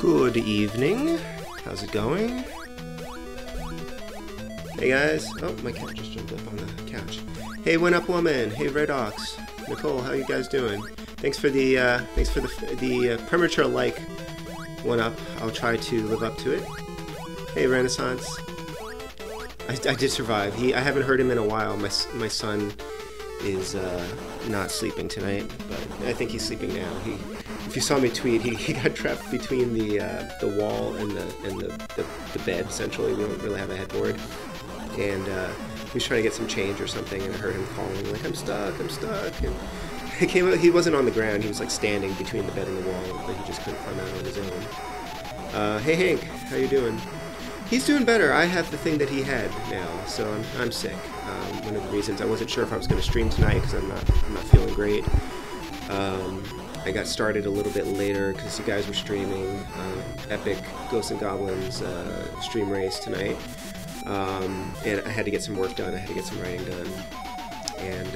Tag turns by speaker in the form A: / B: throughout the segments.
A: Good evening. How's it going? Hey guys. Oh, my cat just jumped up on the couch. Hey, One Up Woman. Hey, Red Ox. Nicole, how you guys doing? Thanks for the premature like One Up. I'll try to live up to it. Hey, Renaissance. I did survive. I haven't heard him in a while. My son is not sleeping tonight, but I think he's sleeping now. If you saw me tweet, he got trapped between the wall and the bed. Essentially, we don't really have a headboard, and he was trying to get some change or something, and I heard him calling like, "I'm stuck, I'm stuck." And he came out. He wasn't on the ground. He was like standing between the bed and the wall, but he just couldn't climb out on his own. Hey Hank, how you doing? He's doing better. I have the thing that he had now, so I'm sick. One of the reasons I wasn't sure if I was going to stream tonight because I'm not feeling great. I got started a little bit later because you guys were streaming Epic Ghosts and Goblins stream race tonight, and I had to get some work done. I had to get some writing done, and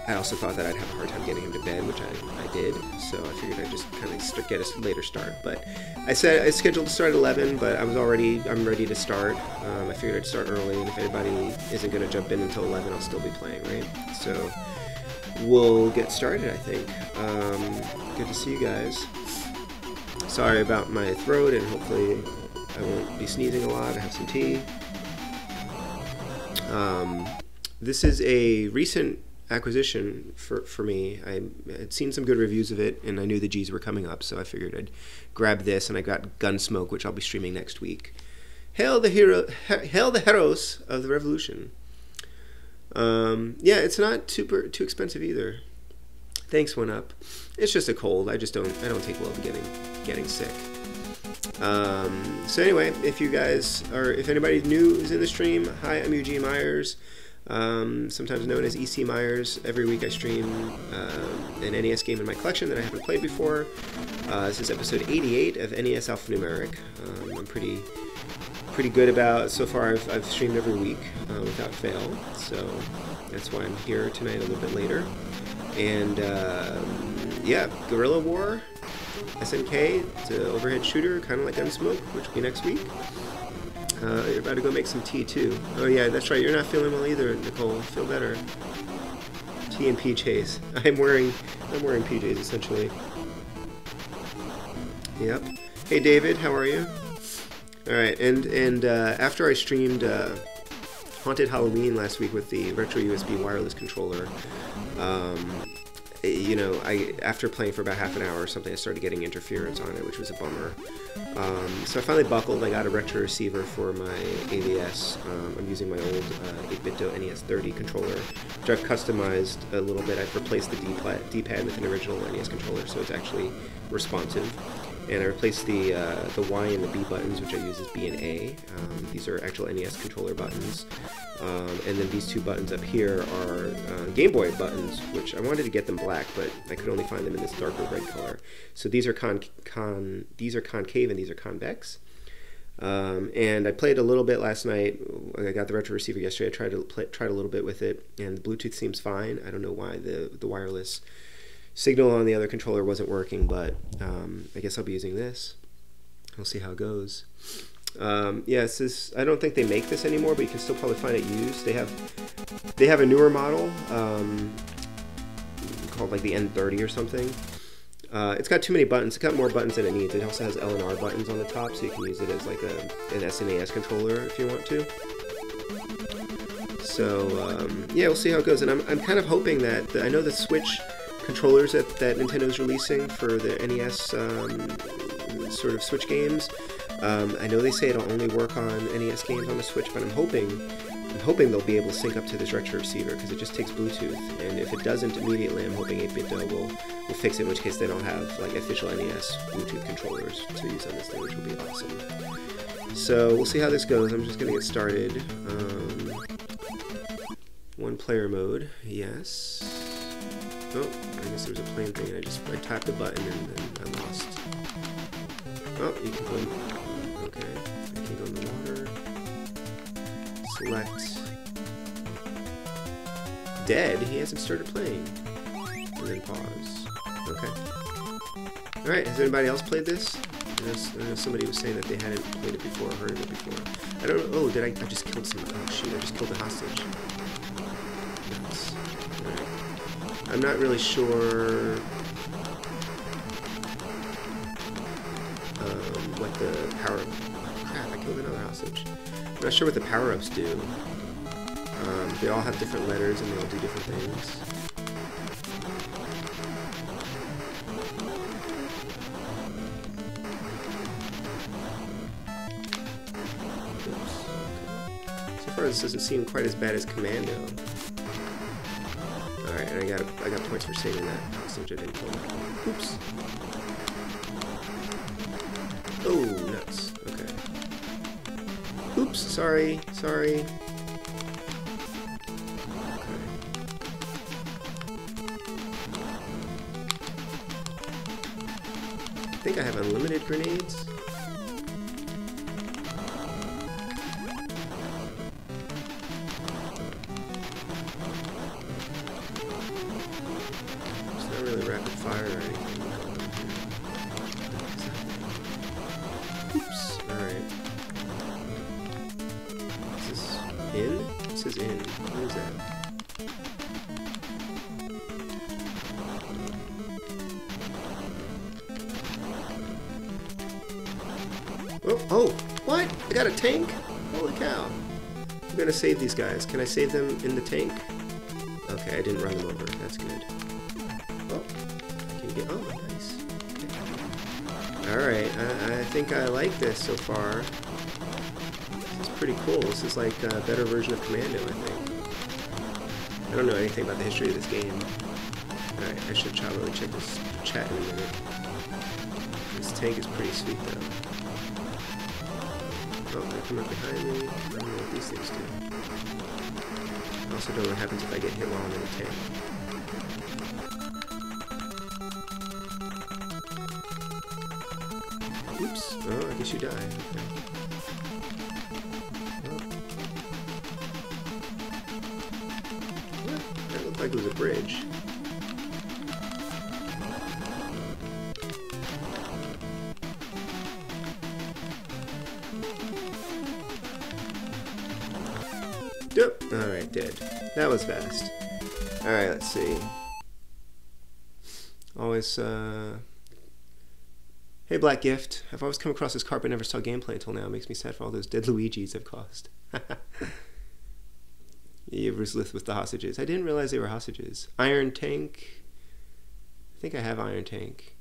A: I also thought that I'd have a hard time getting him to bed, which I did, so I figured I'd just kind of get a later start. But I scheduled to start at 11, but I'm ready to start. I figured I'd start early, and if anybody isn't going to jump in until 11, I'll still be playing, right? So we'll get started, I think. Good to see you guys. Sorry about my throat, and hopefully I won't be sneezing a lot. I have some tea. This is a recent acquisition for me. I had seen some good reviews of it, and I knew the G's were coming up, so I figured I'd grab this, and I got Gunsmoke, which I'll be streaming next week. Hail the heroes of the revolution. Yeah, it's not too expensive either. Thanks, One Up. It's just a cold. I don't take well to getting sick. So anyway, if anybody new is in the stream, hi, I'm Eugene Myers. Sometimes known as EC Myers. Every week I stream an NES game in my collection that I haven't played before. This is episode 88 of NES Alphanumeric. I'm pretty good about, so far I've streamed every week without fail, so that's why I'm here tonight a little bit later. And yeah, Guerrilla War, SNK, it's an overhead shooter, kind of like Gunsmoke, which will be next week. You're about to go make some tea too. Oh yeah, that's right, you're not feeling well either, Nicole. Feel better. Tea and PJs. I'm wearing PJs essentially. Yep. Hey David, how are you? Alright, and after I streamed Haunted Halloween last week with the Retro USB wireless controller, you know, after playing for about half an hour or something, I started getting interference on it, which was a bummer. So I finally buckled. I got a retro receiver for my AVS. I'm using my old 8-bit NES 30 controller, which I've customized a little bit. I've replaced the D-pad with an original NES controller, so it's actually responsive. And I replaced the Y and the B buttons, which I use as B and A. These are actual NES controller buttons. And then these two buttons up here are Game Boy buttons, which I wanted to get them black, but I could only find them in this darker red color. So these are these are concave and these are convex. And I played a little bit last night. I got the retro receiver yesterday. I tried a little bit with it, and the Bluetooth seems fine. I don't know why the wireless signal on the other controller wasn't working, but I guess I'll be using this. We'll see how it goes. Yeah, I don't think they make this anymore, but you can still probably find it used. They have a newer model called like the N30 or something. It's got too many buttons. It's got more buttons than it needs. It also has L and R buttons on the top, so you can use it as like an SNES controller if you want to. So yeah, we'll see how it goes. And I'm kind of hoping that I know the Switch controllers that Nintendo's releasing for the NES sort of Switch games. I know they say it'll only work on NES games on the Switch, but I'm hoping they'll be able to sync up to this retro receiver because it just takes Bluetooth. And if it doesn't immediately, I'm hoping 8BitDo will fix it, in which case then I'll have like official NES Bluetooth controllers to use on this thing, which will be awesome. So we'll see how this goes. I'm just gonna get started. One player mode, yes. Oh, I guess there was a plain thing, and I tapped the button and then I lost. Oh, you can go in. Okay, I can go in the water. Select. Dead? He hasn't started playing. And then pause. Okay. Alright, has anybody else played this? I know somebody was saying that they hadn't played it before or heard of it before. I don't know. Oh, did I just killed some? Oh shoot! I just killed a hostage. Nice. Right. I'm not really sure what the power. Crap! I killed another hostage. I'm not sure what the power-ups do. They all have different letters and they all do different things. This doesn't seem quite as bad as Commando. Alright, and I got points for saving that hostage I didn't kill. Oops. Oh, nuts. Okay. Oops, sorry. Okay. I think I have unlimited grenades. Rapid fire or anything. Oops. Alright. Is this in? This is in. What is that? Oh! What? I got a tank? Holy cow. I'm gonna save these guys. Can I save them in the tank? Okay, I didn't run them over. That's good. Oh, nice. Okay. Alright, I think I like this so far. This is pretty cool. This is like a better version of Commando, I think. I don't know anything about the history of this game. Alright, I should probably check this chat in a minute. This tank is pretty sweet, though. Oh, they're coming up behind me. I don't know what these things do. I also don't know what happens if I get hit while I'm in the tank. Oops. Oh, I guess you die. Okay. Well, that looked like it was a bridge. Yep. Alright, dead. That was fast. Alright, let's see. Always, Hey Black Gift, I've always come across this card but never saw gameplay until now. It makes me sad for all those dead Luigis I've caused. You ever lived with the hostages? I didn't realize they were hostages. Iron Tank. I think I have Iron Tank.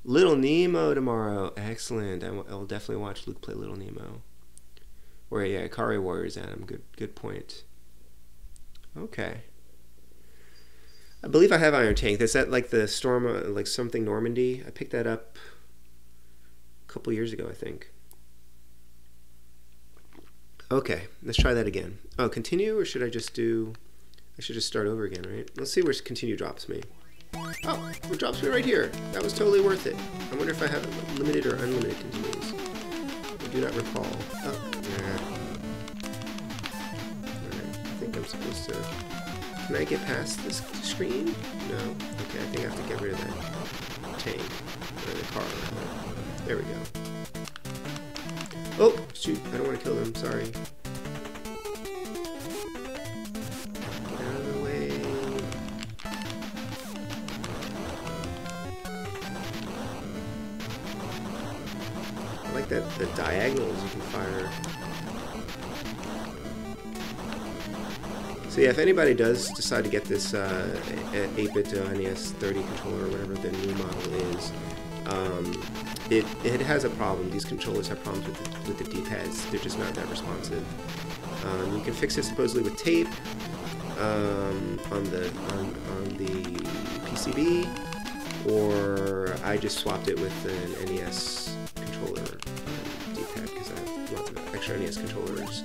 A: Little Nemo tomorrow. Excellent. I'll definitely watch Luke play Little Nemo. Or yeah, Ikari Warriors Adam. Good point. Okay. I believe I have Iron Tank. Is that like the Storm, like something Normandy? I picked that up couple years ago, I think. Okay, let's try that again. Oh, continue, or should I just do... I should just start over again, right? Let's see where continue drops me. Oh, it drops me right here. That was totally worth it. I wonder if I have limited or unlimited continues. I do not recall. Oh, yeah. Alright, I think I'm supposed to... Can I get past this screen? No. Okay, I think I have to get rid of that tank. Or the car, rather. There we go. Oh, shoot. I don't want to kill them. Sorry. Get out of the way. I like that the diagonals you can fire. So yeah, if anybody does decide to get this 8-bit NES 30 controller or whatever the new model is, it has a problem. These controllers have problems with the D-pads. They're just not that responsive. You can fix it supposedly with tape on the PCB, or I just swapped it with an NES controller D-pad because I have lots of extra NES controllers,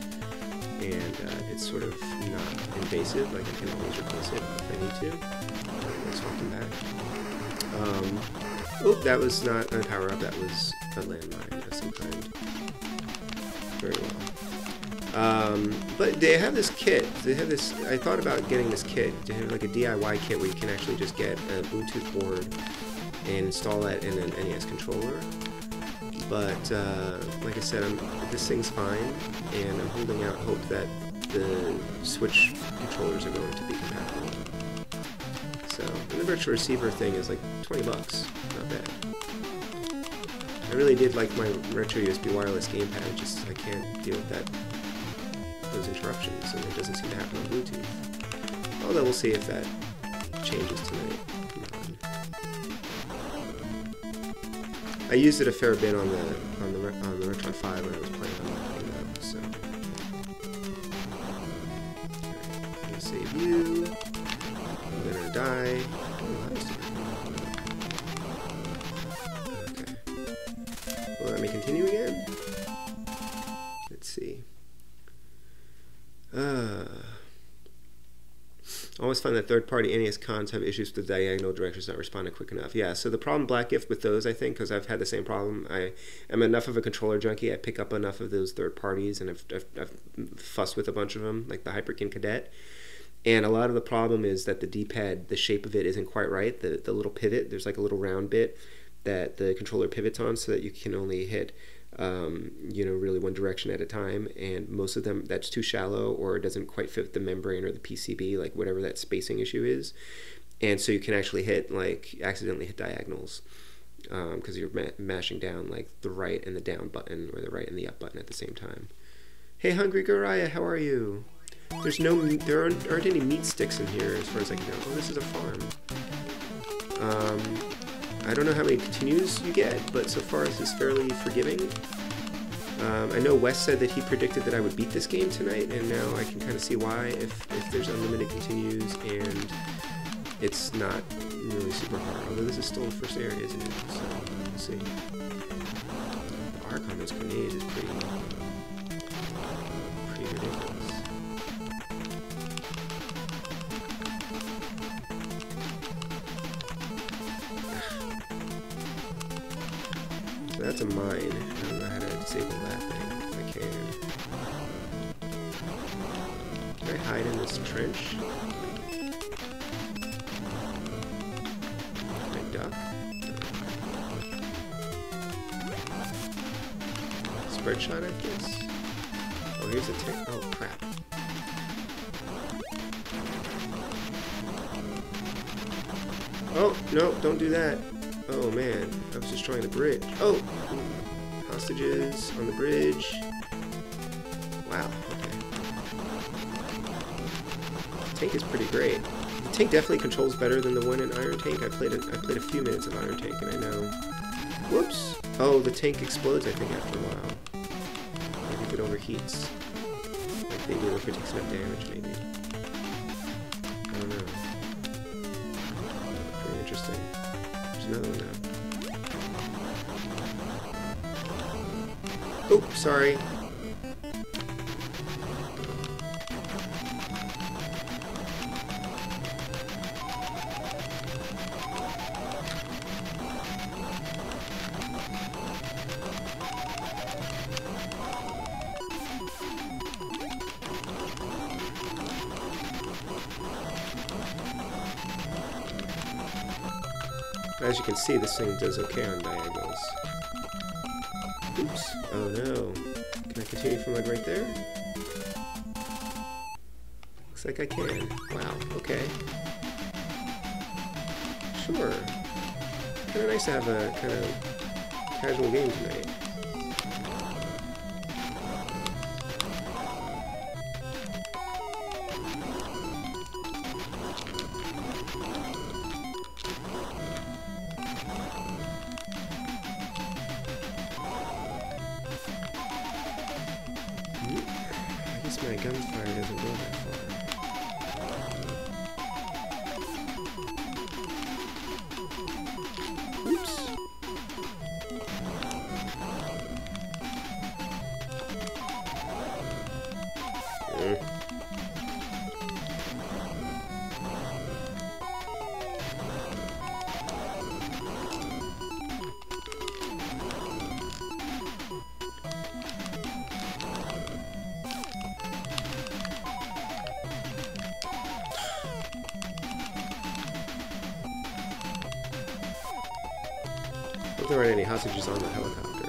A: and it's sort of not invasive. Like I can always replace it if I need to. Let's swap them back. Oh, that was not a power-up, that was a landmine of some kind. Very well. But they have this kit. They have this... I thought about getting this kit. They have like a DIY kit where you can actually just get a Bluetooth board and install that in an NES controller. But like I said, this thing's fine, and I'm holding out hope that the Switch controllers are going to be compatible. So, and the virtual receiver thing is like 20 bucks, not bad. I really did like my retro USB wireless gamepad, just I can't deal with those interruptions, and it doesn't seem to happen on Bluetooth. Although we'll see if that changes tonight. I used it a fair bit on the Retron 5 when I was playing on that thing though, so. I'm gonna save you. I'm gonna die. Oh, that was okay. Will let me continue again? Let's see. I always find that third-party NES cons have issues with the diagonal directions not responding quick enough. Yeah, so the problem Black Gift with those, I think, because I've had the same problem. I am enough of a controller junkie. I pick up enough of those third parties, and I've fussed with a bunch of them, like the Hyperkin Cadet. And a lot of the problem is that the D-pad, the shape of it isn't quite right. The little pivot, there's like a little round bit that the controller pivots on, so that you can only hit you know, really one direction at a time, and most of them that's too shallow, or it doesn't quite fit the membrane or the PCB, like whatever that spacing issue is, and so you can actually accidentally hit diagonals because you're mashing down like the right and the down button, or the right and the up button at the same time. Hey, Hungry GUERRILLA, how are there aren't any meat sticks in here as far as I can tell. Oh, this is a farm. I don't know how many continues you get, but so far this is fairly forgiving. I know Wes said that he predicted that I would beat this game tonight, and now I can kind of see why if there's unlimited continues and it's not really super hard. Although this is still the first area, isn't it? So, let's see. The arc on those grenades is pretty ridiculous. So that's a mine. I don't know how to disable that thing if I can. Can I hide in this trench? Can I duck? Spread shot at this? Oh, here's a tick. Oh, crap. Oh, no, don't do that. Oh man, I was just trying to bridge. Oh! Hostages on the bridge. Wow, okay. The tank is pretty great. The tank definitely controls better than the one in Iron Tank. I played a few minutes of Iron Tank, and I know... Whoops! Oh, the tank explodes, I think, after a while. Maybe if it overheats. Like they do if it takes enough damage, maybe. I don't know. Pretty interesting. Another one now. Oh, sorry. As you can see, this thing does okay on diagonals. Oops. Oh no. Can I continue from like right there? Looks like I can. Wow, okay. Sure. Kinda nice to have a kind of casual game tonight. My gunfire doesn't go that far. Oops. There aren't any hostages on the helicopter.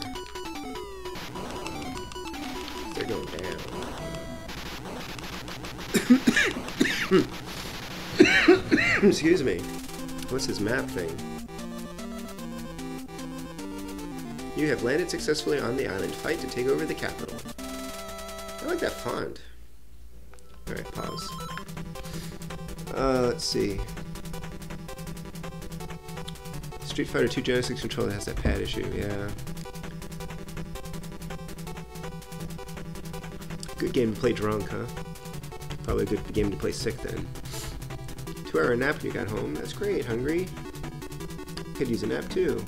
A: Excuse me. What's his map thing? You have landed successfully on the island. Fight to take over the capital. I like that font. Alright, pause. Let's see. Street Fighter 2 Genesis controller has that pad issue, yeah. Good game to play drunk, huh? Probably a good game to play sick then. 2-hour nap when you got home. That's great, hungry. Could use a nap too.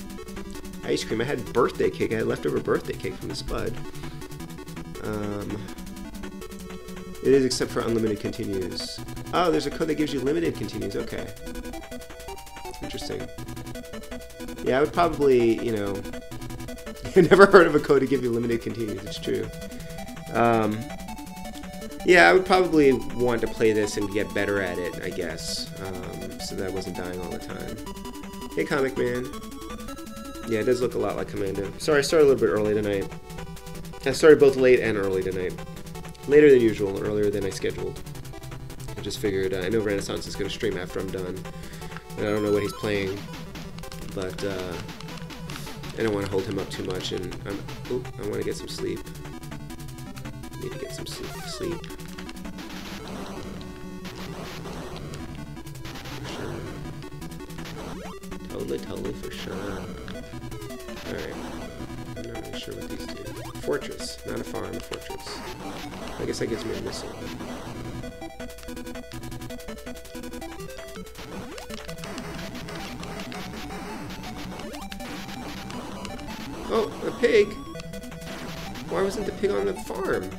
A: Ice cream. I had birthday cake. I had leftover birthday cake from the Spud. It is except for unlimited continues. Oh, there's a code that gives you limited continues. Okay. Interesting. Yeah, I would probably, you know... I've never heard of a code to give you limited continues. It's true. Yeah, I would probably want to play this and get better at it, I guess. So that I wasn't dying all the time. Hey, Comic Man. Yeah, it does look a lot like Commando. Sorry, I started a little bit early tonight. I started both late and early tonight. Later than usual, earlier than I scheduled. I just figured, I know Renaissance is going to stream after I'm done. And I don't know what he's playing. But, I don't want to hold him up too much, and I want to get some sleep. Need to get some sleep. For sure. Totally for sure. Alright. I'm not really sure what these do. Fortress. Not a farm, a fortress. I guess that gives me a missile. Oh, a pig! Why wasn't the pig on the farm?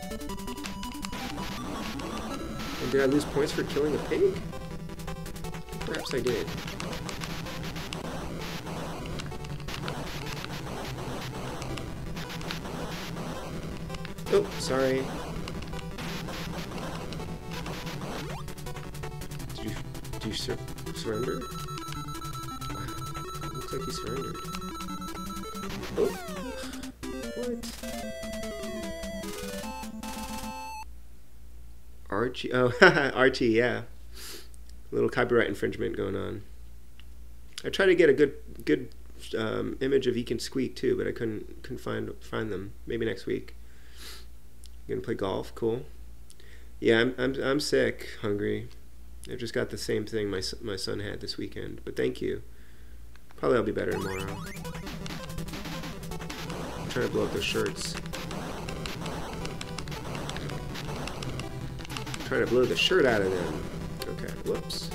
A: And did I lose points for killing a pig? Perhaps I did. Oh, sorry. Did you surrender? Wow, looks like you surrendered. Oh, what? Archie, oh, Archie, yeah. A little copyright infringement going on. I tried to get a good image of Eek and Squeak too, but I couldn't find them. Maybe next week. You gonna play golf? Cool. Yeah, I'm sick, hungry. I've just got the same thing my son had this weekend. But thank you. Probably I'll be better tomorrow. I'm trying to blow up those shirts. Trying to blow the shirt out of them. Okay, whoops.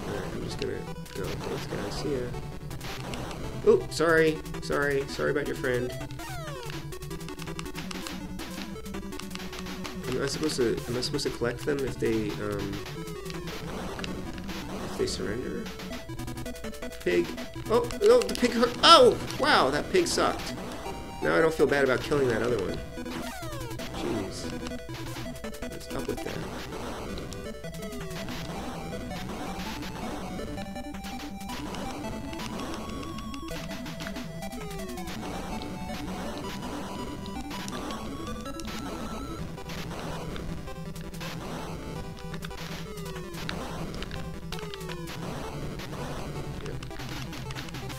A: Alright, I'm just gonna go. Thanks, guys. See ya. Oh, sorry about your friend. Am I supposed to collect them if they surrender? Pig. Oh no, the pig hurt. Oh wow, that pig sucked. Now I don't feel bad about killing that other one. Jeez. What's up with that?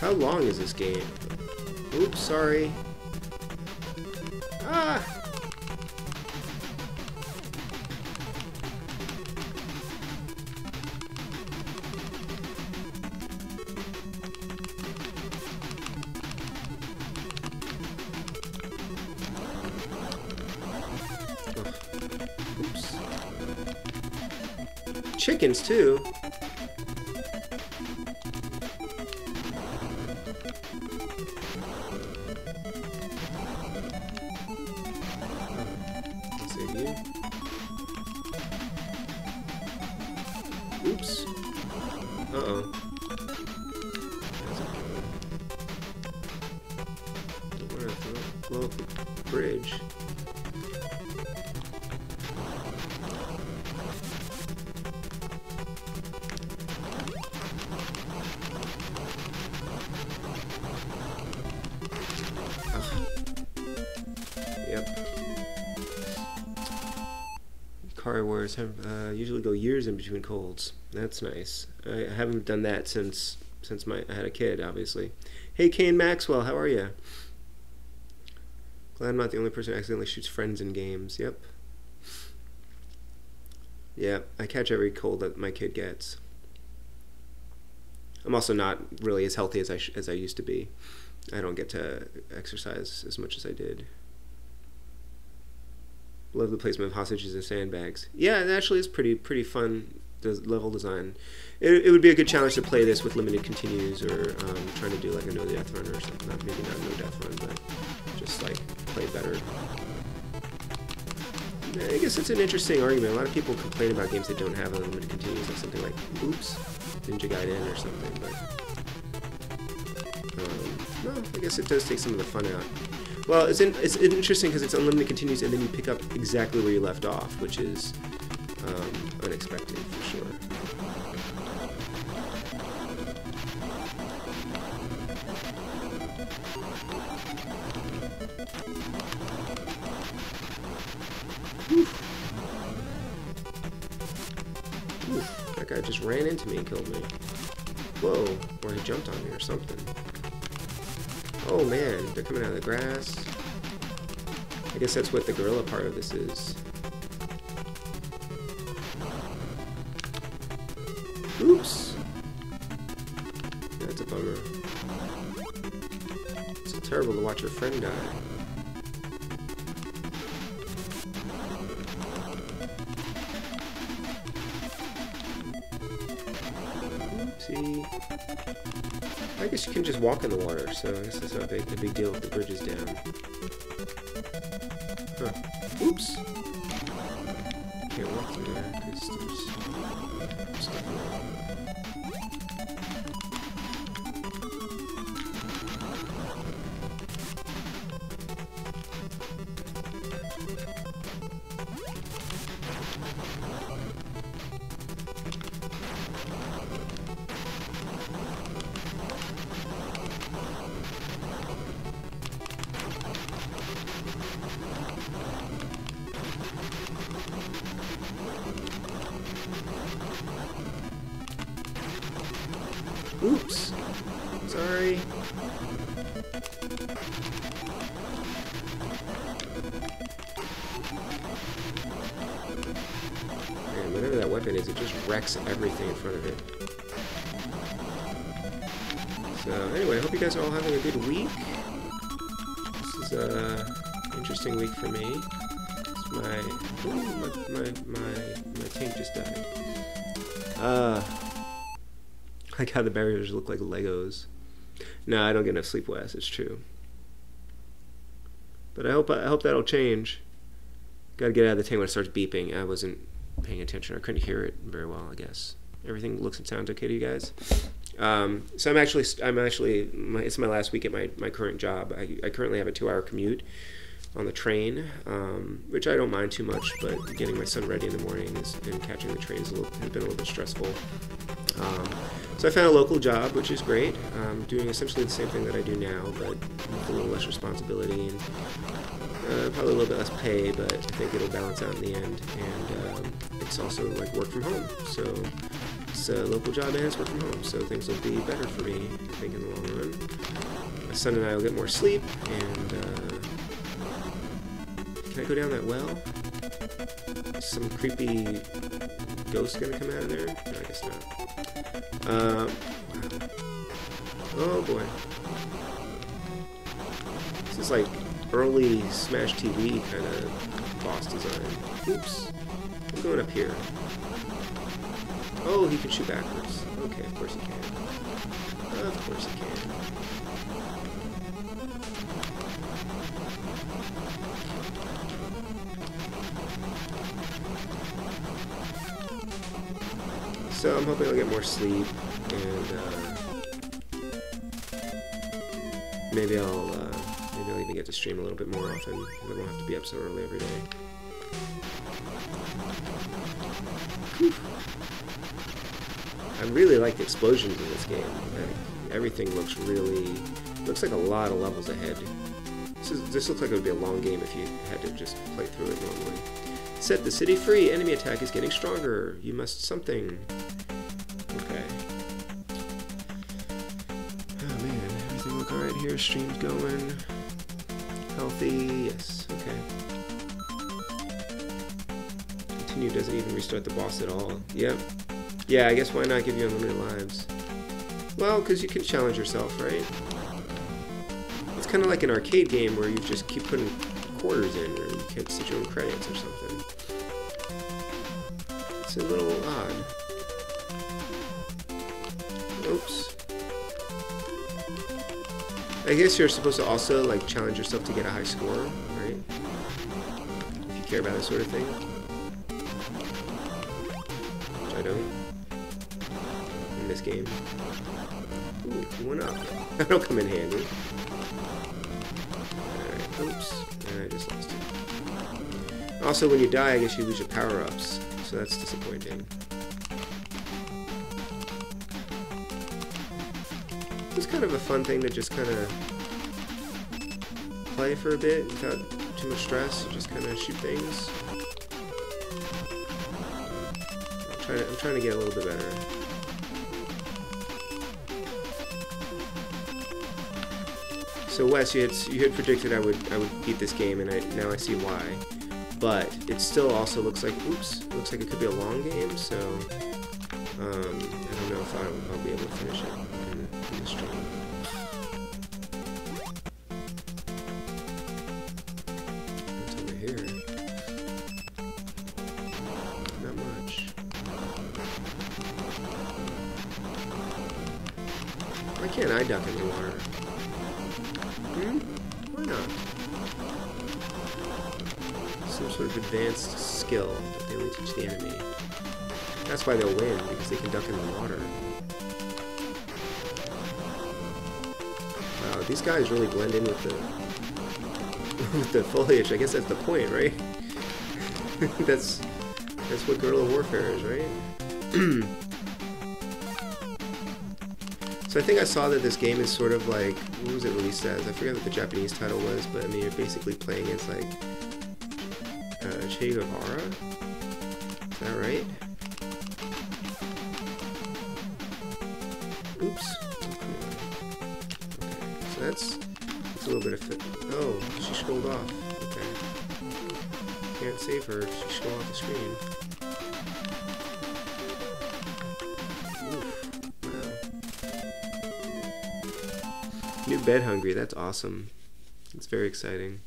A: How long is this game? Oops, sorry. Ah! Oh. Oops. Chickens, too. Oops. Uh-oh. Don't want to blow up the bridge. Ugh. Yep. car wars usually go years in between colds. That's nice. I haven't done that since I had a kid, obviously. Hey, Kane Maxwell, how are you? Glad I'm not the only person who accidentally shoots friends in games. Yep. Yeah, I catch every cold that my kid gets. I'm also not really as healthy as I used to be. I don't get to exercise as much as I did. Love the placement of hostages and sandbags. Yeah, it actually is pretty fun level design. It would be a good challenge to play this with limited continues, or trying to do like a no death run or something. Maybe not a no death run, but just like play better. I guess it's an interesting argument. A lot of people complain about games that don't have unlimited continues, like something like Oops, Ninja Gaiden or something. But no, I guess it does take some of the fun out. Well, it's interesting because it's unlimited continues, and then you pick up exactly where you left off, which is unexpected for sure. Oof, that guy just ran into me and killed me. Whoa, or he jumped on me or something. Oh man, they're coming out of the grass. I guess that's what the guerrilla part of this is. Oops! That's a bummer. It's terrible to watch your friend die. Oopsie. I guess you can just walk in the water, so I guess that's not a big deal if the bridge is down. Huh. Oops! Can't walk through there because there's stuff in there. Oops! Sorry. Man, whatever that weapon is, it just wrecks everything in front of it. So, anyway, I hope you guys are all having a good week. This is an interesting week for me. My tank just died. Like how the barriers look like Legos. No, I don't get enough sleep, Wes. It's true. But I hope that'll change. Gotta get out of the tank when it starts beeping. I wasn't paying attention. I couldn't hear it very well, I guess. Everything looks and sounds okay to you guys? So I'm actually it's my last week at my current job. I currently have a 2-hour commute on the train, which I don't mind too much, but getting my son ready in the morning and catching the train has been a little bit stressful. So I found a local job, which is great. Doing essentially the same thing that I do now, but with a little less responsibility and probably a little bit less pay, but I think it'll balance out in the end. And it's also like work from home. So it's a local job and it's work from home. So things will be better for me, I think, in the long run. My son and I will get more sleep. And can I go down that well? Is some creepy ghost gonna come out of there? No, I guess not. Wow. Oh boy. This is like early Smash TV kind of boss design. Oops. I'm going up here. Oh, he can shoot backwards. Okay, of course he can. Of course he can. So I'm hoping I'll get more sleep, and maybe I'll even get to stream a little bit more often, because I won't have to be up so early every day. Whew. I really like the explosions in this game. Everything looks like a lot of levels ahead. This looks like it would be a long game if you had to just play through it normally. Set the city free. Enemy attack is getting stronger. You must something. Okay. Oh man, everything look alright here. Stream's going. Healthy. Yes. Okay. Continue doesn't even restart the boss at all. Yep. Yeah, I guess why not give you unlimited lives? Well, because you can challenge yourself, right? It's kind of like an arcade game where you just keep putting quarters in, or you can set your own credits or something. It's a little odd. Oops. I guess you're supposed to also like challenge yourself to get a high score, right? If you care about that sort of thing. Which I don't. In this game. Ooh, one up. That'll come in handy. Alright, oops. I just lost it. Also, when you die, I guess you lose your power-ups. So that's disappointing. It's kind of a fun thing to just kind of play for a bit without too much stress. Just kind of shoot things. I'm trying to get a little bit better. So Wes, you had predicted I would beat this game, and now I see why. But it still also looks like, oops, it looks like it could be a long game. So I don't know if I'll be able to finish it in this stream. What's over here? Not much. Why can't I duck in the water? Why not? Some sort of advanced skill that they only teach the enemy. That's why they'll win, because they can duck in the water. Wow, these guys really blend in with the foliage. I guess that's the point, right? that's what guerrilla warfare is, right? So I think I saw that this game is sort of like, what was it released as? I forget what the Japanese title was, but I mean, you're basically playing as like Che Guevara. Is that right? Oops. Okay, so that's a little bit of fit. Oh, she scrolled off. Okay. Can't save her if she scrolled off the screen. New bed hungry, that's awesome. It's very exciting.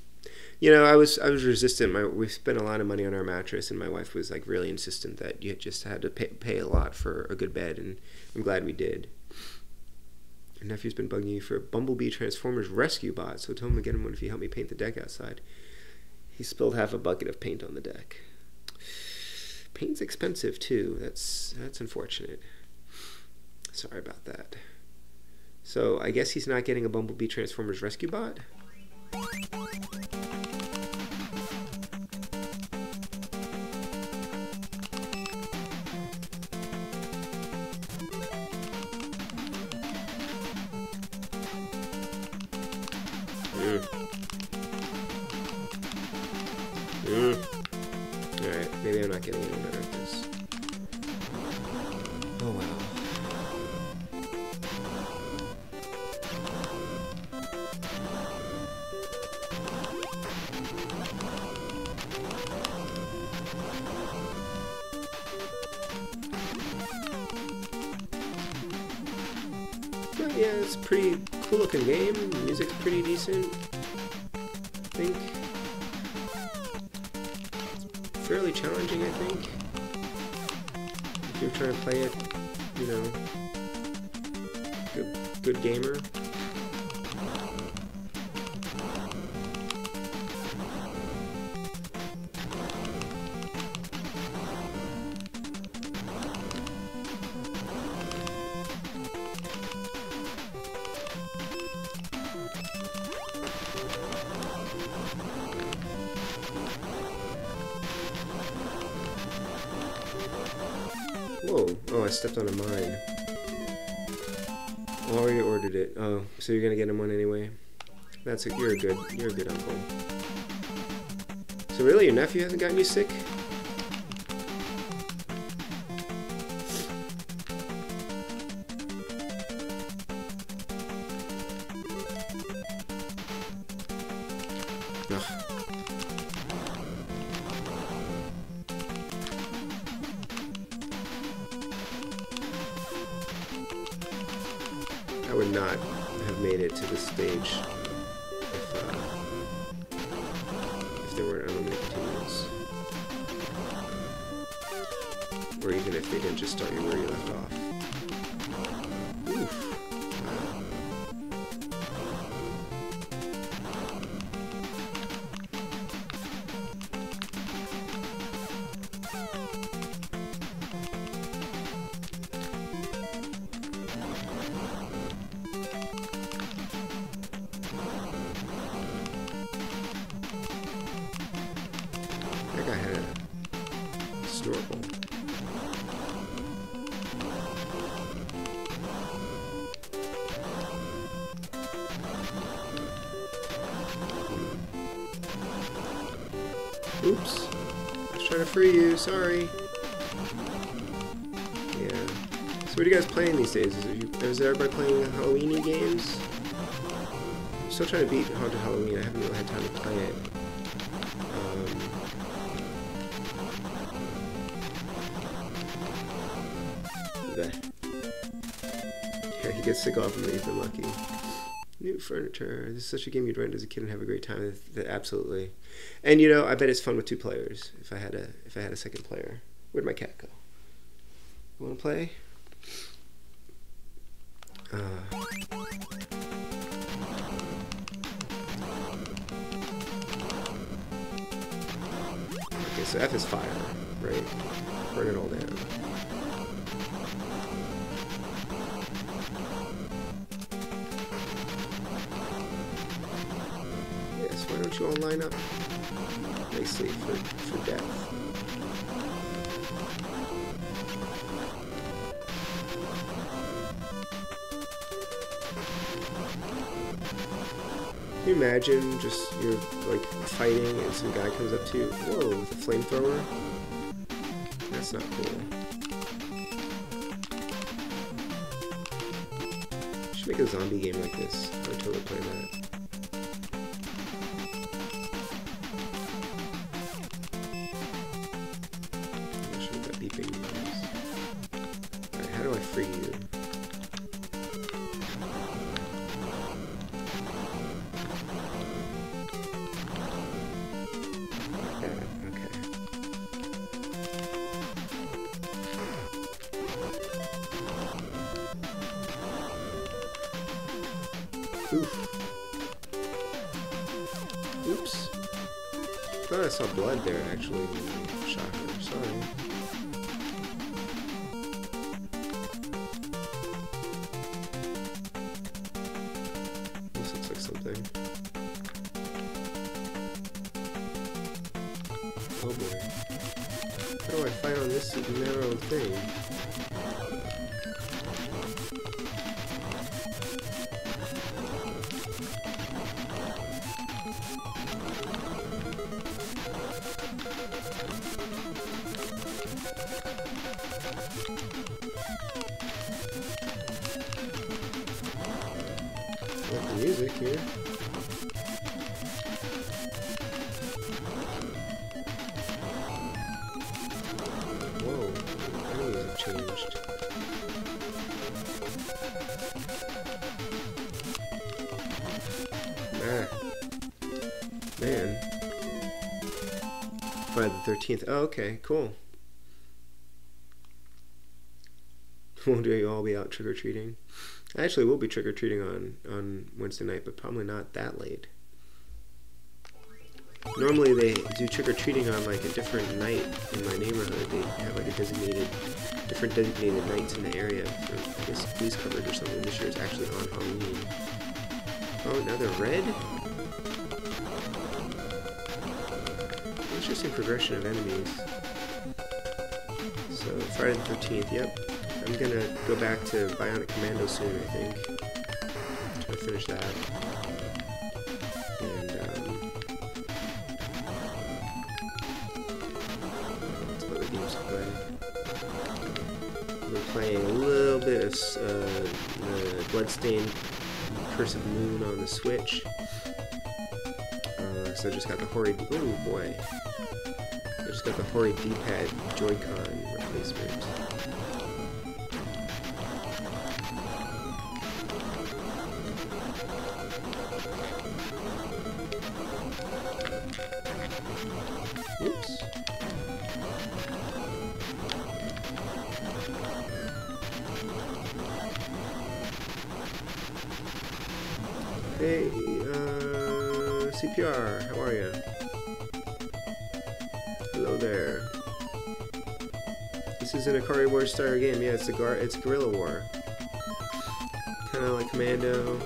A: You know, I was resistant. We spent a lot of money on our mattress, and my wife was like really insistent that you just had to pay a lot for a good bed, and I'm glad we did. Your nephew's been bugging you for a Bumblebee Transformers rescue bot, so tell him to get him one if you help me paint the deck outside. He spilled half a bucket of paint on the deck. Paint's expensive too. That's unfortunate. Sorry about that. So, I guess he's not getting a Bumblebee Transformers rescue bot? Alright, maybe I'm not getting any better at this. Oh wow. Yeah, it's a pretty cool looking game. The music's pretty decent. I think. It's fairly challenging, I think. If you're trying to play it, you know, good gamer. Whoa, oh, I stepped on a mine. I already ordered it. Oh, so you're gonna get him one anyway? You're a good uncle. So really, your nephew hasn't gotten you sick? Ugh. I would not have made it to this stage if there weren't unlimited continues. Or even if they didn't just start you where you left off. Oof. That guy had a snorkel. Oops. I was trying to free you, sorry. Yeah. So what are you guys playing these days? Is everybody playing Halloween-y games? I'm still trying to beat Haunted Halloween. I haven't really had time to play it. Yeah, he gets to go up and leave them lucky. New furniture. This is such a game you'd rent as a kid and have a great time. Absolutely. And you know, I bet it's fun with 2 players. If I had a second player. Where'd my cat go? You wanna play? Okay, so F is fire, right? Burn it all down. Yes, why don't you all line up nicely for death? Can you imagine just you're like fighting and some guy comes up to you, whoa, with a flamethrower? That's not cool. You should make a zombie game like this. I would totally play that. I'm not sure what that beeping is. Alright, how do I free you? Oof. Oops. I thought I saw blood there, actually. Shocker. Sorry. This looks like something. Oh boy. How do I fight on this narrow thing? Like the music here. Whoa, enemies have changed. Man. Friday the 13th. Oh, okay, cool. Won't you all be out trick-or-treating? Actually, we'll be trick-or-treating on Wednesday night, but probably not that late. Normally they do trick-or-treating on like a different night in my neighborhood. They have like a different designated nights in the area for, I guess, police coverage or something. This year it's actually on Halloween. Oh, now they're red? Interesting progression of enemies. So, Friday the 13th, yep. I'm gonna go back to Bionic Commando soon, I think. Try to finish that. And, let's other games to play. We're playing a little bit of the Bloodstained Curse of the Moon on the Switch. because I just got the horrid. Oh boy. I just got the horrid D-pad Joy-Con replacement. Oops. Hey, CPR, how are you? Hello there. This isn't a Atari War style game. Yeah, it's Guerrilla War. Kind of like Commando.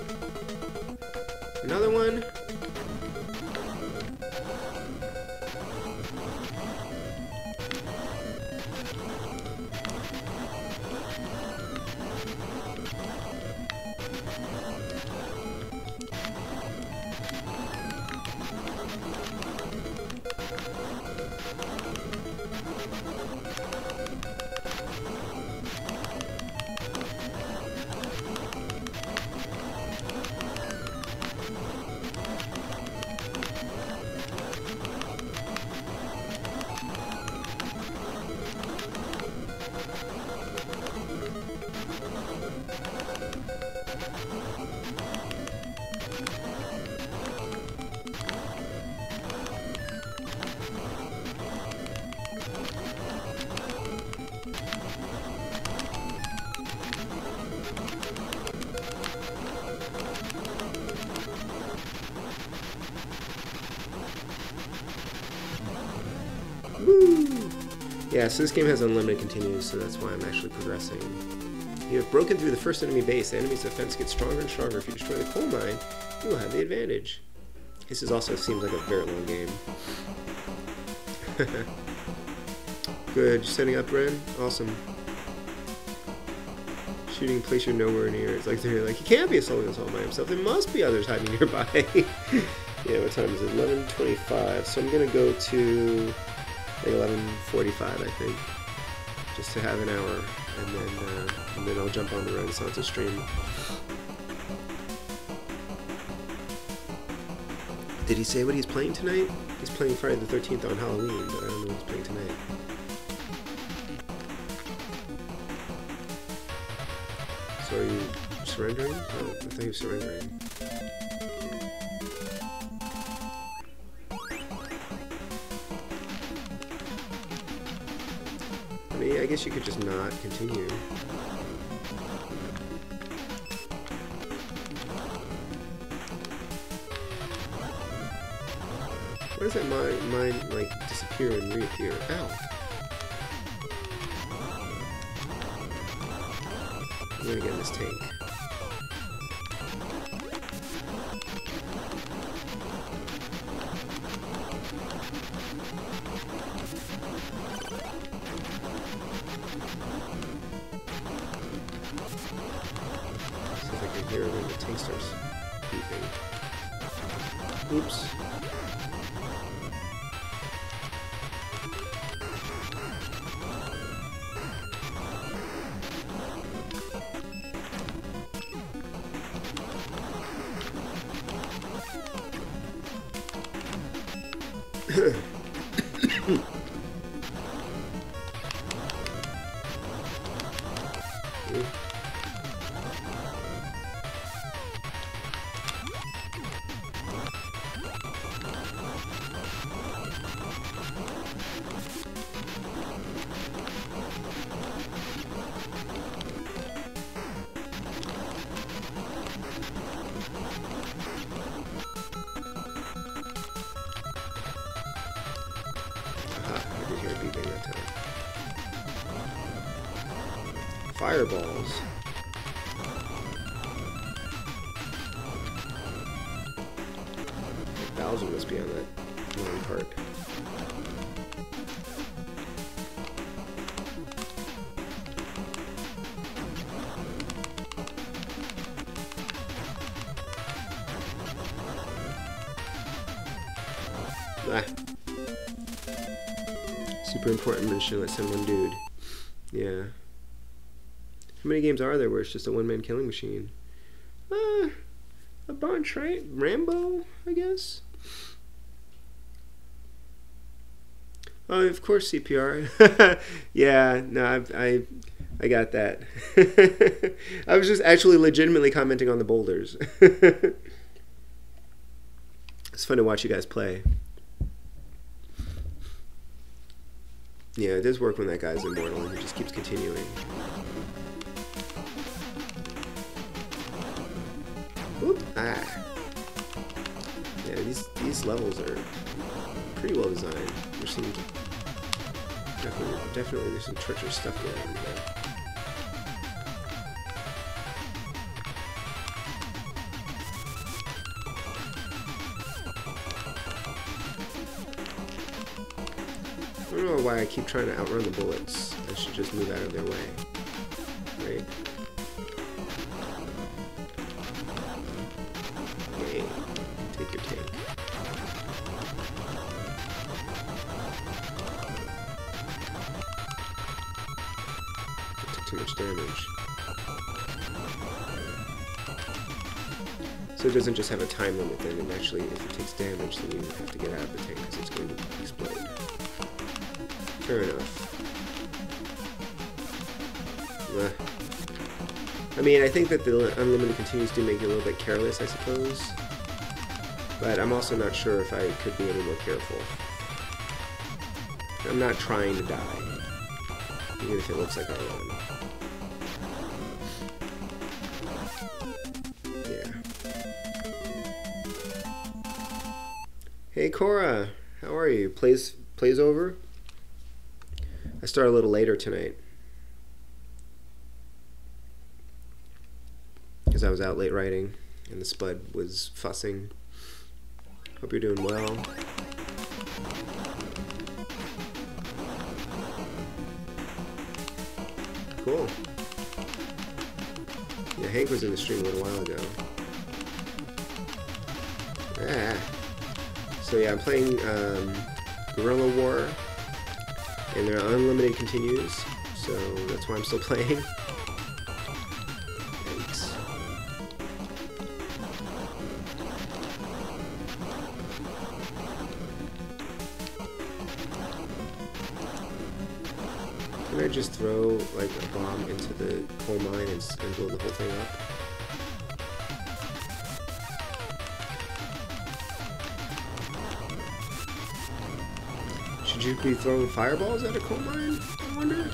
A: Another one. Woo! Yeah, so this game has unlimited continues, so that's why I'm actually progressing. You have broken through the first enemy base. The enemy's defense gets stronger and stronger. If you destroy the coal mine, you will have the advantage. This also seems like a very long game. Good. Setting up, Ren? Awesome. Shooting in place you're nowhere near. It's like they're like, he can't be assaulting us all by himself. There must be others hiding nearby. Yeah, what time is it? 11:25. So I'm going to go to like 11:45, I think. Just to have an hour. And then I'll jump on the Renaissance stream. Did he say what he's playing tonight? He's playing Friday the 13th on Halloween, but I don't know what he's playing tonight. So are you surrendering? Oh, I thought he was surrendering. I mean, I guess you could just not continue. Why does that mine like disappear and reappear? Ow! I'm gonna get in this tank. See if I can hear it when the tank starts beeping. Oops. Fireballs. Bowser must be on that one part. Ah. Super important mission, let's send one dude. Yeah. How many games are there where it's just a one-man killing machine? A bunch, right? Rambo, I guess? Oh, of course, CPR. Yeah, no, I got that. I was just actually legitimately commenting on the boulders. It's fun to watch you guys play. Yeah, it does work when that guy's immortal and he just keeps continuing. Oop, ah. Yeah, these levels are pretty well designed. There's some definitely there's some treacherous stuff going on there. I don't know why I keep trying to outrun the bullets. I should just move out of their way. Right? Okay. Take your tank. I took too much damage. So it doesn't just have a time limit then, and actually if it takes damage then you have to get out of the tank because it's going to explode. Fair enough. I mean, I think that the unlimited continues do make you a little bit careless, I suppose. But I'm also not sure if I could be any more careful. I'm not trying to die, even if it looks like I am. Yeah. Hey Cora, how are you? Plays over? I started a little later tonight because I was out late writing and the Spud was fussing. Hope you're doing well. Cool. Yeah, Hank was in the stream a little while ago. Ah. So yeah, I'm playing Guerrilla War. And their unlimited continues, so that's why I'm still playing. Thanks. Can I just throw like a bomb into the coal mine and blow the whole thing up? Should you be throwing fireballs at a coal mine, I wonder?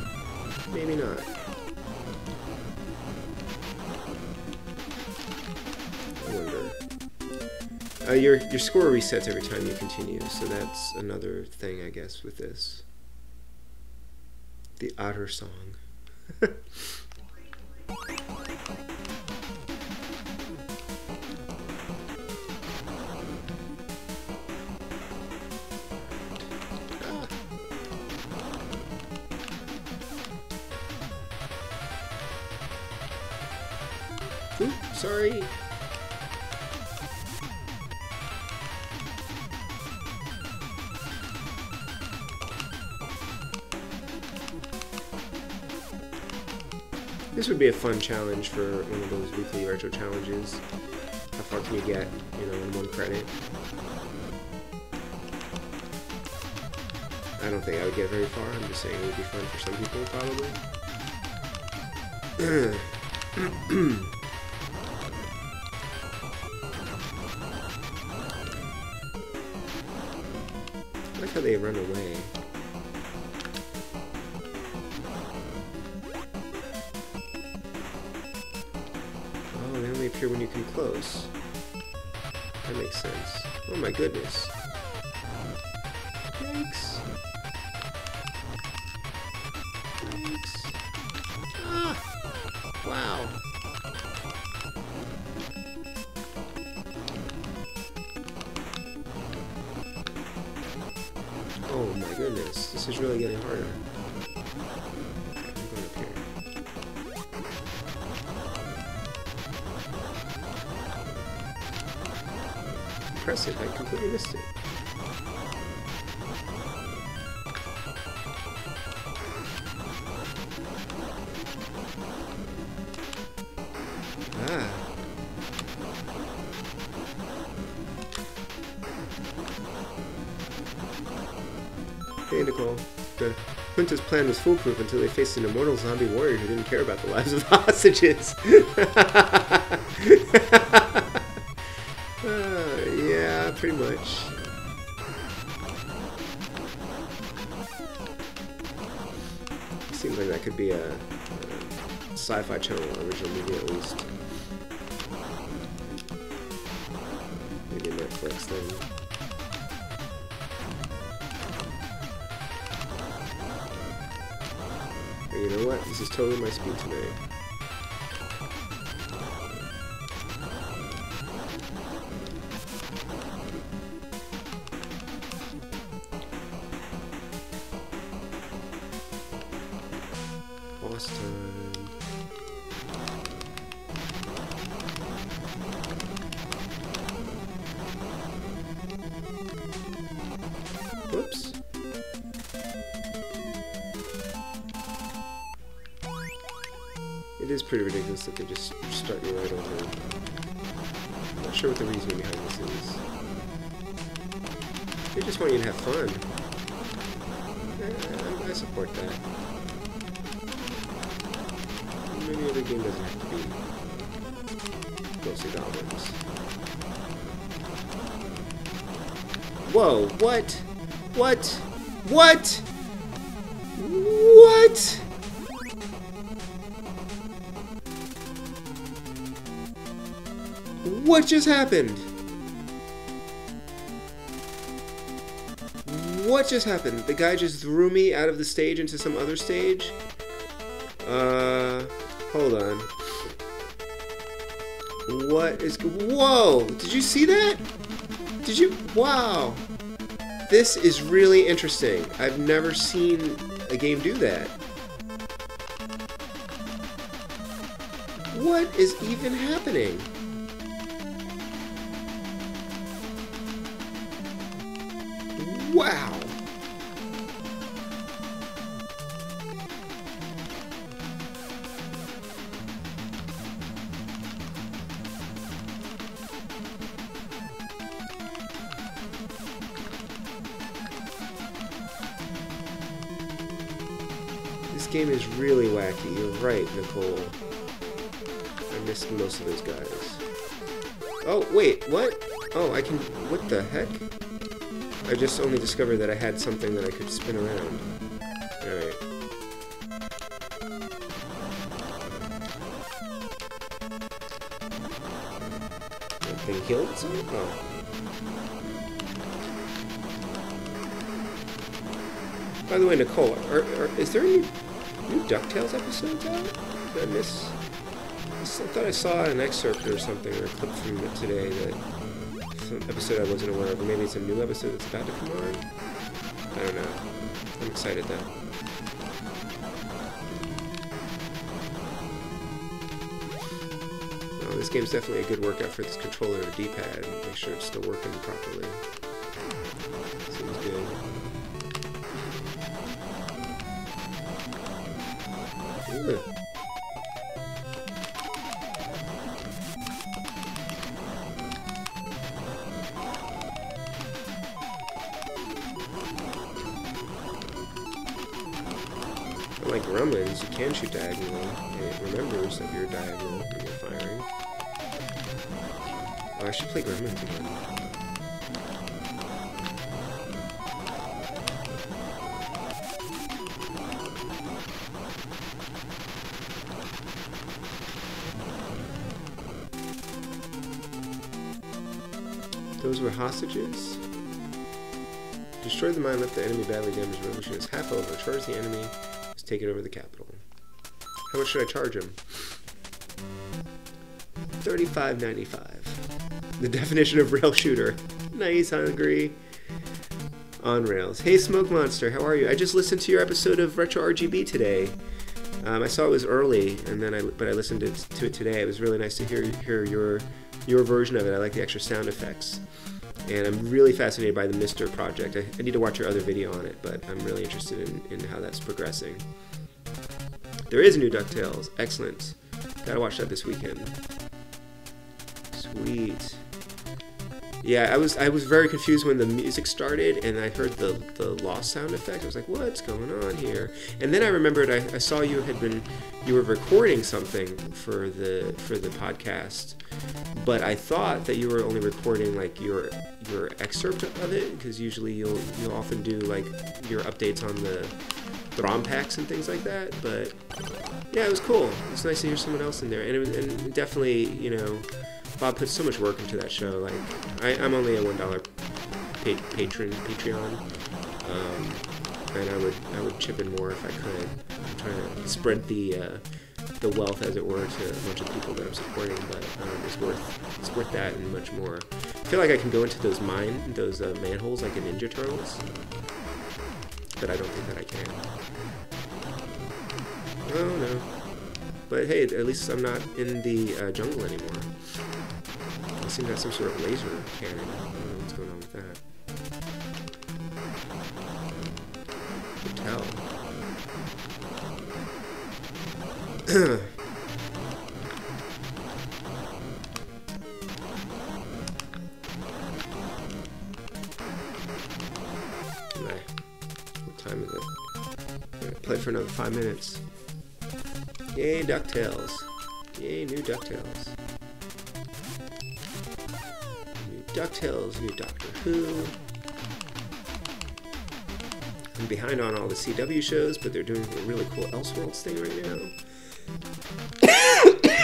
A: Maybe not. I wonder. Your score resets every time you continue, so that's another thing, I guess, with this. The Otter Song. Oop, sorry. This would be a fun challenge for one of those weekly retro challenges. How far can you get, you know, in one credit? I don't think I would get very far. I'm just saying it would be fun for some people, probably. I like how they run away. Oh, they only appear when you come close. That makes sense. Oh my goodness. Thanks. Thanks. Ah! Wow. Oh my goodness, this is really getting harder. I'm going up here. Press it, I completely missed it. Ah. Hey, Nicole. The Junta's plan was foolproof until they faced an immortal zombie warrior who didn't care about the lives of the hostages. Yeah, pretty much. Seems like that could be a Sci-Fi Channel original movie at least. Maybe a Netflix thing. But you know what? This is totally my speed tonight. Boss time. Whoops. It is pretty ridiculous that they just start you right over. I'm not sure what the reasoning behind this is. They just want you to have fun. I support that. Maybe every game doesn't have to be mostly goblins. Whoa, what? What? What? What? What just happened? What just happened? The guy just threw me out of the stage into some other stage? Hold on. What is... Whoa! Did you see that? Did you... Wow! This is really interesting. I've never seen a game do that. What is even happening? Wow! This game is really wacky. You're right, Nicole. I missed most of those guys. Oh, wait, what? Oh, I can... What the heck? I just only discovered that I had something that I could spin around. Alright. That thing killed itself? Oh. By the way, Nicole, is there any new DuckTales episodes out? Did I miss? I thought I saw an excerpt or something, or a clip from it today, that some episode I wasn't aware of, or maybe it's a new episode that's about to come on? I don't know. I'm excited though. Oh, this game's definitely a good workout for this controller or D-pad. Make sure it's still working properly. Seems good. Ooh. Like Gremlins, you can shoot diagonally, and it remembers that you're diagonal when you're firing. Oh, I should play Gremlins again. Those were hostages? Destroy the mine, left the enemy badly damaged. Revolution is half over. Charge the enemy. Take it over the capital. How much should I charge him? $35.95. The definition of rail shooter. Nice, hungry. On rails. Hey, Smoke Monster, how are you? I just listened to your episode of Retro RGB today. I saw it was early, and then I listened to it today. It was really nice to hear your version of it. I like the extra sound effects. And I'm really fascinated by the Mister project. I need to watch your other video on it, but I'm really interested in how that's progressing. There is a new DuckTales. Excellent. Gotta watch that this weekend. Sweet. Yeah, I was very confused when the music started and I heard the lost sound effect. I was like, what's going on here? And then I remembered I saw you were recording something for the podcast, but I thought that you were only recording like your excerpt of it, because usually you'll often do like your updates on the ROM packs and things like that. But yeah, it was cool. It's nice to hear someone else in there, and definitely, you know, Bob puts so much work into that show. Like, I'm only a $1 Patreon, and I would chip in more if I could. I'm trying to spread the wealth, as it were, to a bunch of people that I'm supporting. But it's worth that and much more. I feel like I can go into those manholes like in Ninja Turtles, but I don't think that I can. Oh no. But hey, at least I'm not in the jungle anymore. I seem to have some sort of laser cannon. I don't know what's going on with that. Hotel. What time is it? I'm gonna play for another 5 minutes. Yay, DuckTales. Yay, new DuckTales. New DuckTales, new Doctor Who. I'm behind on all the CW shows, but they're doing a really cool Elseworlds thing right now.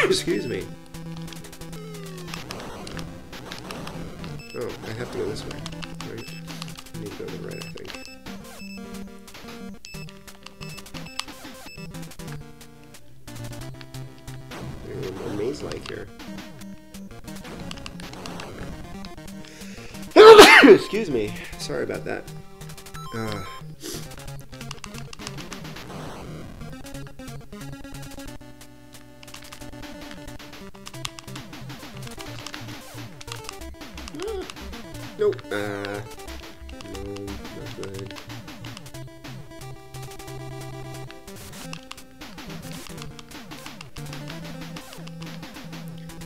A: Excuse me. Oh, I have to go this way, right? I need to go to the right, I think. Maze-like here. Excuse me. Sorry about that. Nope. No, not good.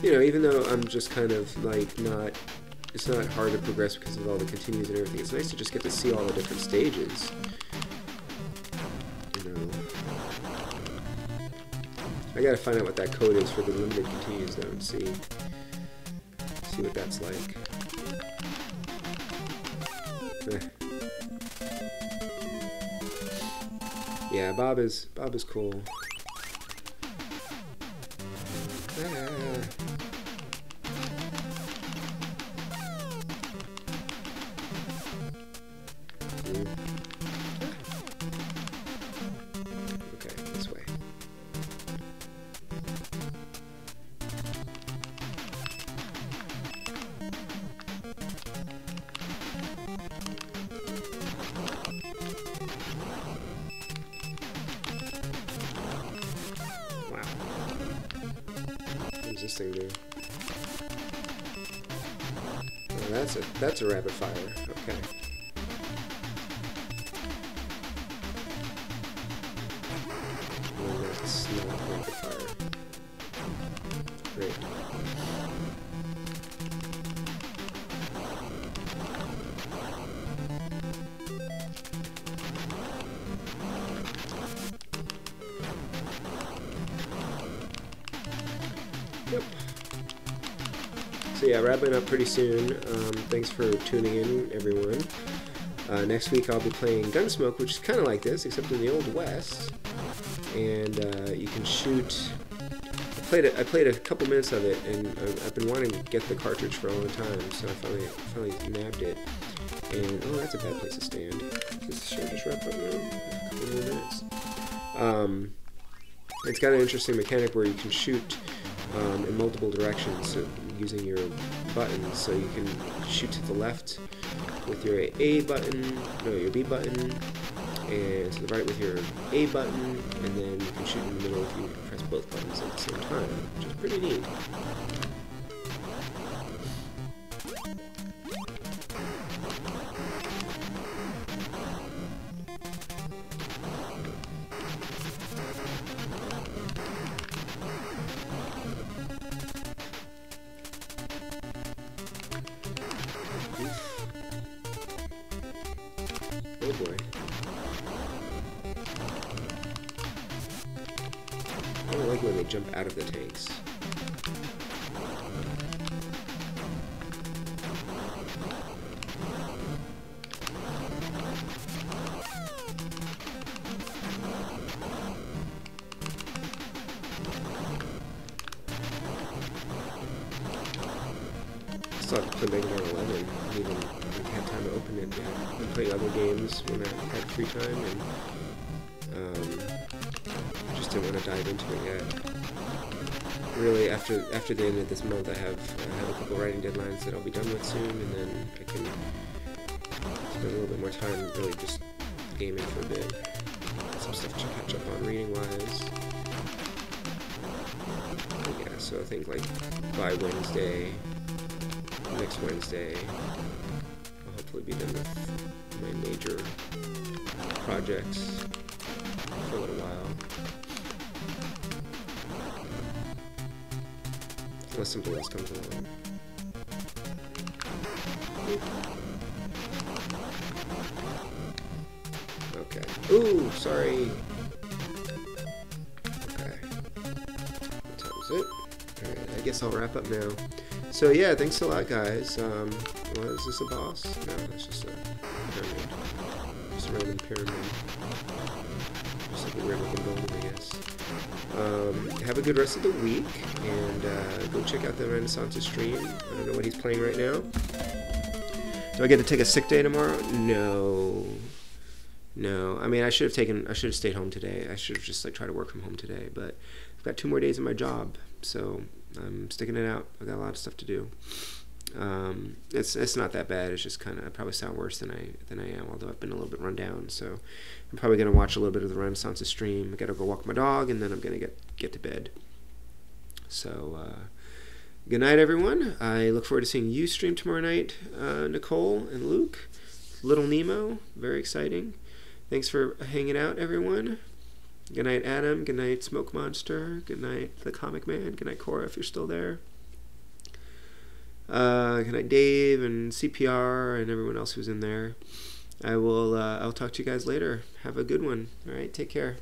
A: You know, even though I'm just kind of like it's not hard to progress because of all the continues and everything. It's nice to just get to see all the different stages. You know, I gotta find out what that code is for the limited continues though, and see what that's like. Yeah, Bob is cool. Okay, this way. Wow. What does this thing do? Oh, that's a rapid fire. Okay. That's not rapid fire. Great. Yep. So yeah, wrapping up pretty soon. Thanks for tuning in, everyone. Next week I'll be playing Gunsmoke, which is kind of like this, except in the Old West. And you can shoot. I played a couple minutes of it, and I've been wanting to get the cartridge for a long time, so I finally nabbed it. And oh, that's a bad place to stand. Should I just wrap up now? A couple more minutes. It's got an interesting mechanic where you can shoot in multiple directions, so using your buttons. So you can shoot to the left with your A button, no, your B button, and to the right with your A button, and then you can shoot in the middle if you press both buttons at the same time, which is pretty neat. like when they jump out of the tanks. Still have to play Mega Man 11. I even had time to open it yet. I'm playing other games when I had free time, and I just didn't want to dive into it yet. Really, after the end of this month, I have a couple writing deadlines that I'll be done with soon, and then I can spend a little bit more time really just gaming for a bit. Some stuff to catch up on reading-wise. Yeah, so I think like by Wednesday. Next Wednesday, I'll hopefully be done with my major projects for a little while. Unless something else comes along. Okay. Ooh, sorry. Okay. What time is it? Alright, I guess I'll wrap up now. So yeah, thanks a lot, guys. Well, is this a boss? No, it's just a pyramid. Just a random pyramid. Just like a weird looking building, I guess. Have a good rest of the week, and go check out the Renaissance stream. I don't know what he's playing right now. Do I get to take a sick day tomorrow? No. No. I mean, I should have stayed home today. I should have just like tried to work from home today, but I've got 2 more days in my job, so I'm sticking it out. I've got a lot of stuff to do. It's not that bad. It's just kind of, I probably sound worse than I am, although I've been a little bit run down. So I'm probably gonna watch a little bit of the Renaissance stream. I gotta go walk my dog, and then I'm gonna get to bed. So good night, everyone. I look forward to seeing you stream tomorrow night, Nicole and Luke. Little Nemo, very exciting. Thanks for hanging out, everyone. Good night, Adam. Good night, Smoke Monster. Good night, The Comic Man. Good night, Cora, if you're still there. Good night, Dave and CPR and everyone else who's in there. I'll talk to you guys later. Have a good one. All right, take care.